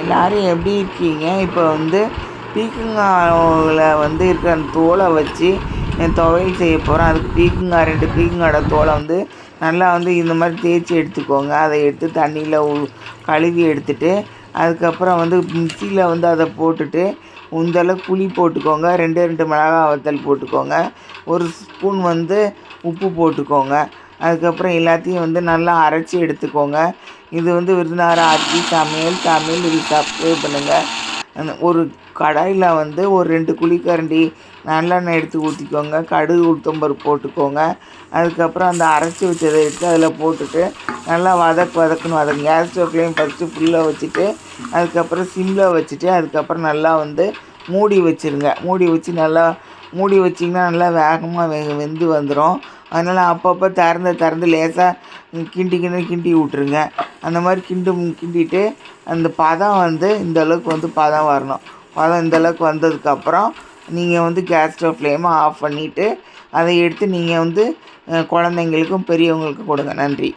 எல்லாரும் எப்படி இருக்கீங்க? இப்போ வந்து பீக்கங்காவில் வந்து இருக்கிற அந்த தோலை வச்சு துவையல் செய்ய போகிறேன். அதுக்கு பீக்கங்காய் 2 பீக்கங்காயோட தோலை வந்து நல்லா வந்து இந்த மாதிரி தேய்ச்சி எடுத்துக்கோங்க. அதை எடுத்து தண்ணியில் கழுவி எடுத்துட்டு, அதுக்கப்புறம் வந்து மிக்சியில் வந்து அதை போட்டுட்டு இந்தளவுக்கு புளி போட்டுக்கோங்க. 2 மிளகாய் வத்தல் போட்டுக்கோங்க. 1 ஸ்பூன் வந்து உப்பு போட்டுக்கோங்க. அதுக்கப்புறம் எல்லாத்தையும் வந்து நல்லா அரைச்சி எடுத்துக்கோங்க. இது வந்து விருதுநகர் ஆச்சி சமையல் இது சப்ஸ்கிரைப் பண்ணுங்கள். ஒரு கடாயில் வந்து ஒரு 2 குழிக்கரண்டி நல்லெண்ணெய் எடுத்து ஊற்றிக்கோங்க. கடுகு உளுத்தம்பருப்பு போட்டுக்கோங்க. அதுக்கப்புறம் அந்த அரைச்சி வச்சதை எடுத்து அதில் போட்டுட்டு நல்லா வதக்கணும். கேஸ் ஸ்டவ்லையும் ஃபஸ்ட்டு ஃபுல்லாக வச்சுட்டு, அதுக்கப்புறம் சிம்மில் வச்சுட்டு, அதுக்கப்புறம் நல்லா வந்து மூடி வச்சுருங்க. மூடி வச்சிங்கன்னா நல்லா வேகமாக வெந்து வந்துடும். அதனால் அப்பப்போ திறந்து லேசாக கிண்டி விட்ருங்க. அந்த மாதிரி கிண்டிட்டு அந்த பதம் வந்து இந்தளவுக்கு வந்து பதம் வரணும். பதம் இந்தளவுக்கு வந்ததுக்கப்புறம் நீங்கள் வந்து கேஸ் ஸ்டவ் ஃப்ளேமை ஆஃப் பண்ணிவிட்டு அதை எடுத்து நீங்கள் வந்து குழந்தைங்களுக்கும் பெரியவங்களுக்கும் கொடுங்க. நன்றி.